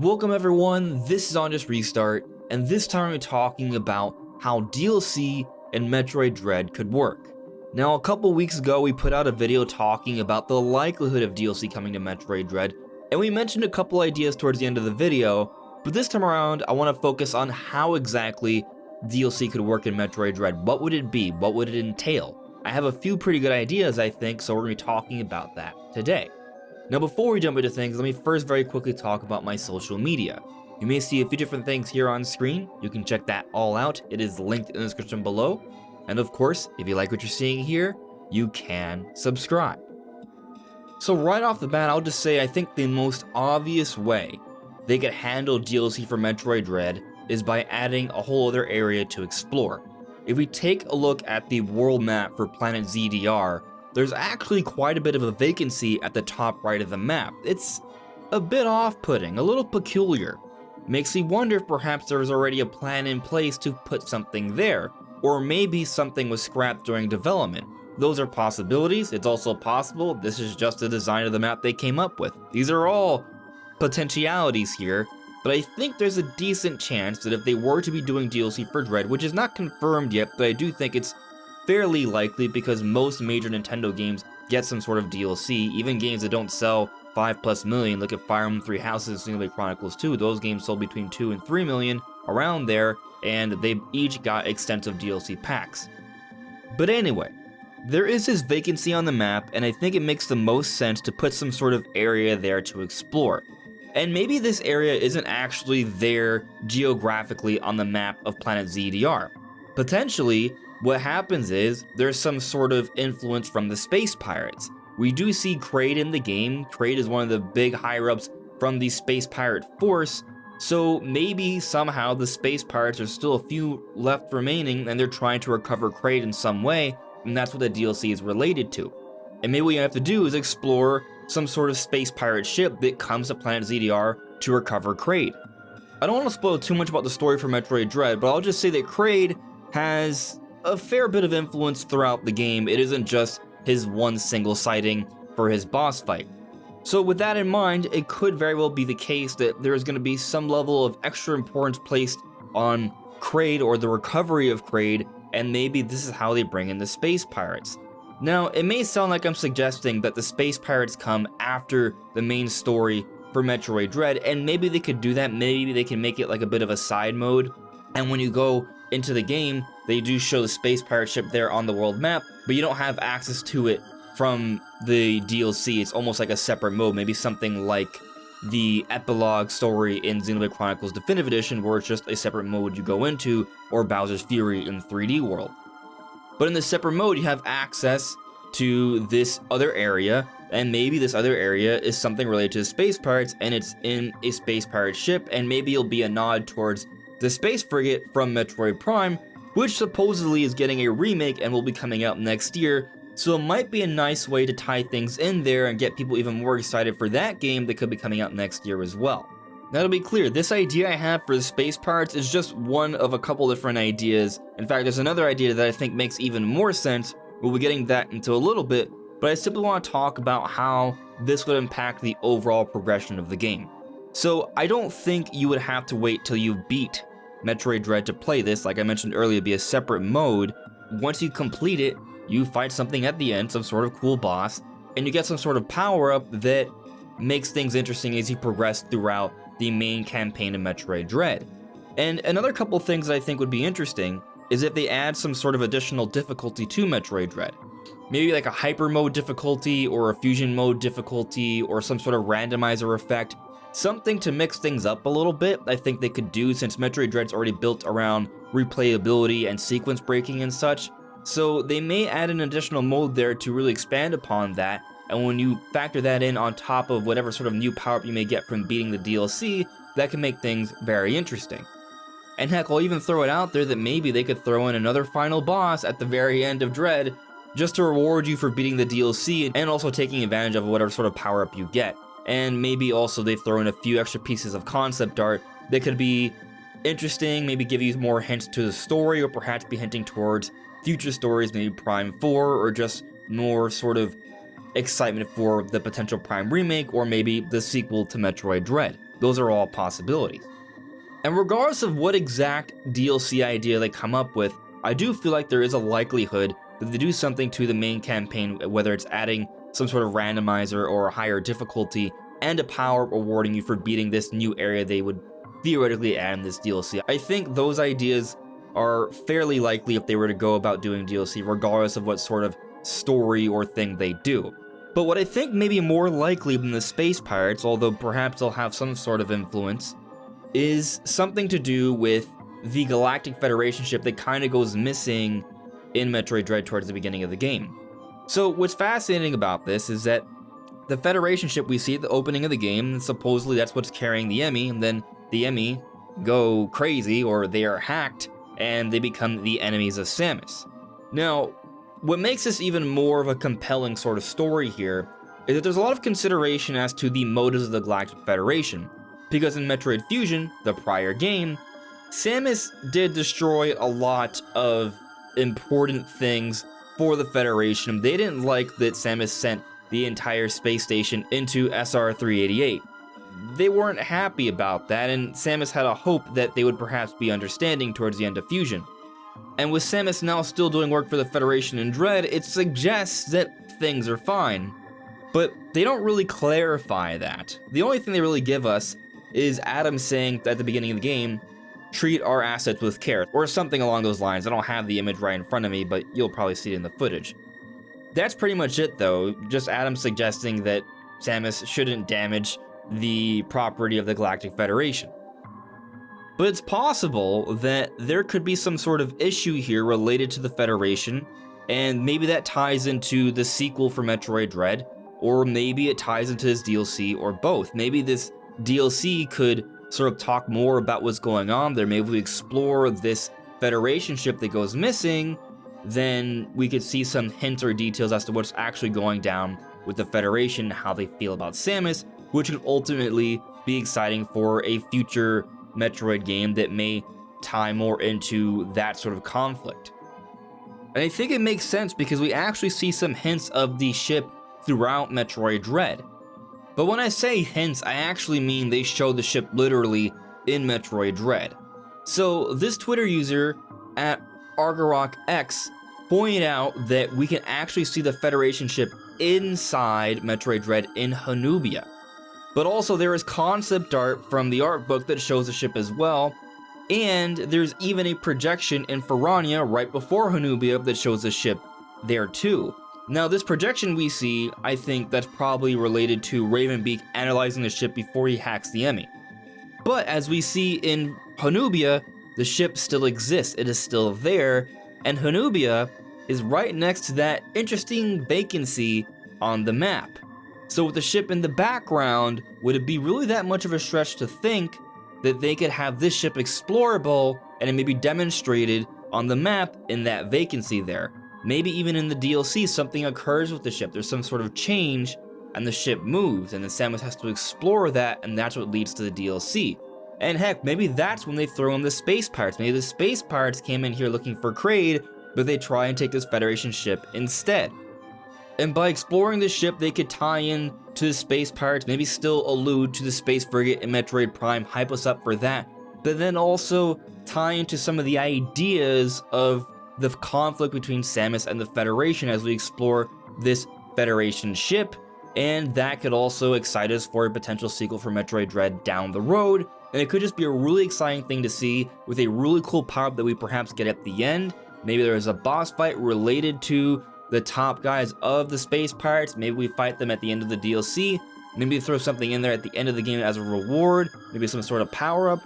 Welcome everyone, this is On Just Restart, and this time we're talking about how DLC in Metroid Dread could work. Now a couple weeks ago we put out a video talking about the likelihood of DLC coming to Metroid Dread, and we mentioned a couple ideas towards the end of the video, but this time around I want to focus on how exactly DLC could work in Metroid Dread. What would it be? What would it entail? I have a few pretty good ideas I think, so we're going to be talking about that today. Now before we jump into things, let me first very quickly talk about my social media. You may see a few different things here on screen. You can check that all out. It is linked in the description below. And of course, if you like what you're seeing here, you can subscribe. So right off the bat, I'll just say I think the most obvious way they could handle DLC for Metroid Dread is by adding a whole other area to explore. If we take a look at the world map for Planet ZDR, there's actually quite a bit of a vacancy at the top right of the map. It's a bit off-putting, a little peculiar. Makes me wonder if perhaps there was already a plan in place to put something there, or maybe something was scrapped during development. Those are possibilities. It's also possible this is just the design of the map they came up with. These are all potentialities here, but I think there's a decent chance that if they were to be doing DLC for Dread, which is not confirmed yet, but I do think it's fairly likely because most major Nintendo games get some sort of DLC, even games that don't sell 5+ million. Look at Fire Emblem 3 Houses, Xenoblade Chronicles 2, those games sold between 2 and 3 million, around there, and they each got extensive DLC packs. But anyway, there is this vacancy on the map, and I think it makes the most sense to put some sort of area there to explore. And maybe this area isn't actually there geographically on the map of Planet ZDR. Potentially, what happens is there's some sort of influence from the Space Pirates. We do see Kraid in the game. Kraid is one of the big higher-ups from the Space Pirate force, so maybe somehow the Space Pirates are still a few left remaining and they're trying to recover Kraid in some way, and that's what the DLC is related to. And maybe what you have to do is explore some sort of Space Pirate ship that comes to Planet ZDR to recover Kraid. I don't want to spoil too much about the story for Metroid Dread, but I'll just say that Kraid has a fair bit of influence throughout the game. It isn't just his one single sighting for his boss fight. So with that in mind, it could very well be the case that there is going to be some level of extra importance placed on Kraid or the recovery of Kraid, and maybe this is how they bring in the Space Pirates. Now, it may sound like I'm suggesting that the Space Pirates come after the main story for Metroid Dread, and maybe they could do that. Maybe they can make it like a bit of a side mode, and when you go into the game, they do show the Space Pirate ship there on the world map, but you don't have access to it from the DLC. It's almost like a separate mode, maybe something like the epilogue story in Xenoblade Chronicles Definitive Edition, where it's just a separate mode you go into, or Bowser's Fury in 3D World. But in this separate mode, you have access to this other area, and maybe this other area is something related to the Space Pirates, and it's in a Space Pirate ship, and maybe it'll be a nod towards the Space Frigate from Metroid Prime, which supposedly is getting a remake and will be coming out next year, so it might be a nice way to tie things in there and get people even more excited for that game that could be coming out next year as well. Now to be clear, this idea I have for the Space Pirates is just one of a couple different ideas. In fact, there's another idea that I think makes even more sense. We'll be getting that into a little bit, but I simply want to talk about how this would impact the overall progression of the game. So I don't think you would have to wait till you beat Metroid Dread to play this. Like I mentioned earlier, it'd be a separate mode. Once you complete it, you fight something at the end, some sort of cool boss, and you get some sort of power-up that makes things interesting as you progress throughout the main campaign of Metroid Dread. And another couple things that I think would be interesting is if they add some sort of additional difficulty to Metroid Dread. Maybe like a hyper mode difficulty or a fusion mode difficulty or some sort of randomizer effect. Something to mix things up a little bit, I think they could do, since Metroid Dread's already built around replayability and sequence breaking and such. So they may add an additional mode there to really expand upon that, and when you factor that in on top of whatever sort of new power-up you may get from beating the DLC, that can make things very interesting. And heck, I'll even throw it out there that maybe they could throw in another final boss at the very end of Dread, just to reward you for beating the DLC and also taking advantage of whatever sort of power-up you get. And maybe also they throw in a few extra pieces of concept art that could be interesting, maybe give you more hints to the story, or perhaps be hinting towards future stories, maybe Prime 4, or just more sort of excitement for the potential Prime remake, or maybe the sequel to Metroid Dread. those are all possibilities. And regardless of what exact DLC idea they come up with, I do feel like there is a likelihood that they do something to the main campaign, whether it's adding some sort of randomizer or a higher difficulty and a power-up rewarding you for beating this new area they would theoretically add in this DLC. I think those ideas are fairly likely if they were to go about doing DLC, regardless of what sort of story or thing they do. But what I think may be more likely than the Space Pirates, although perhaps they'll have some sort of influence, is something to do with the Galactic Federation ship that kind of goes missing in Metroid Dread towards the beginning of the game. So what's fascinating about this is that the Federation ship we see at the opening of the game, and supposedly that's what's carrying the Emmy, and then the Emmy go crazy, or they are hacked, and they become the enemies of Samus. Now, what makes this even more of a compelling sort of story here is that there's a lot of consideration as to the motives of the Galactic Federation, because in Metroid Fusion, the prior game, Samus did destroy a lot of important things for the Federation. They didn't like that Samus sent the entire space station into SR-388. They weren't happy about that, and Samus had a hope that they would perhaps be understanding towards the end of Fusion. And with Samus now still doing work for the Federation in Dread, it suggests that things are fine. But they don't really clarify that. The only thing they really give us is Adam saying at the beginning of the game, treat our assets with care, or something along those lines. I don't have the image right in front of me, but you'll probably see it in the footage. That's pretty much it though, just Adam suggesting that Samus shouldn't damage the property of the Galactic Federation. But it's possible that there could be some sort of issue here related to the Federation, and maybe that ties into the sequel for Metroid Dread, or maybe it ties into this DLC, or both. Maybe this DLC could sort of talk more about what's going on there. Maybe we explore this Federation ship that goes missing, then we could see some hints or details as to what's actually going down with the Federation, how they feel about Samus, which could ultimately be exciting for a future Metroid game that may tie more into that sort of conflict. And I think it makes sense because we actually see some hints of the ship throughout Metroid Dread. But when I say hints, I actually mean they show the ship literally in Metroid Dread. So this Twitter user at ArgarockX pointed out that we can actually see the Federation ship inside Metroid Dread in Hanubia. But also there is concept art from the art book that shows the ship as well, and there's even a projection in Ferrania right before Hanubia that shows the ship there too. Now this projection we see, I think that's probably related to Ravenbeak analyzing the ship before he hacks the Emmy. But as we see in Hanubia, the ship still exists, it is still there, and Hanubia is right next to that interesting vacancy on the map. So with the ship in the background, would it be really that much of a stretch to think that they could have this ship explorable and it may be demonstrated on the map in that vacancy there? Maybe even in the DLC something occurs with the ship, there's some sort of change and the ship moves and then Samus has to explore that, and that's what leads to the DLC. And heck, maybe that's when they throw in the Space Pirates. Maybe the Space Pirates came in here looking for Kraid, but they try and take this Federation ship instead. And by exploring this ship, they could tie in to the Space Pirates, maybe still allude to the Space Frigate in Metroid Prime, hype us up for that, but then also tie into some of the ideas of the conflict between Samus and the Federation as we explore this Federation ship, and that could also excite us for a potential sequel for Metroid Dread down the road. And it could just be a really exciting thing to see with a really cool power-up that we perhaps get at the end. Maybe there is a boss fight related to the top guys of the Space Pirates. Maybe we fight them at the end of the DLC. Maybe throw something in there at the end of the game as a reward. Maybe some sort of power-up.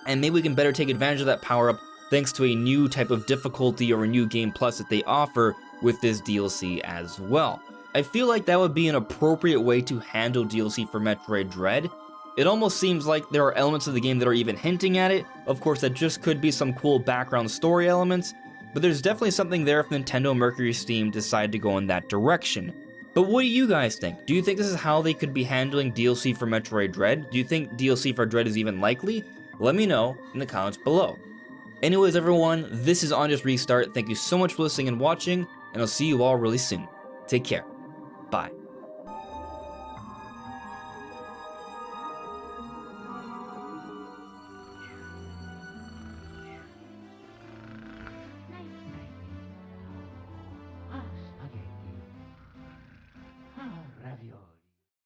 And maybe we can better take advantage of that power-up thanks to a new type of difficulty or a new game plus that they offer with this DLC as well. I feel like that would be an appropriate way to handle DLC for Metroid Dread. It almost seems like there are elements of the game that are even hinting at it. Of course, that just could be some cool background story elements, but there's definitely something there if Nintendo Mercury Steam decide to go in that direction. But what do you guys think? Do you think this is how they could be handling DLC for Metroid Dread? Do you think DLC for Dread is even likely? Let me know in the comments below. Anyways, everyone, this is On Just Restart. Thank you so much for listening and watching, and I'll see you all really soon. Take care. Bye.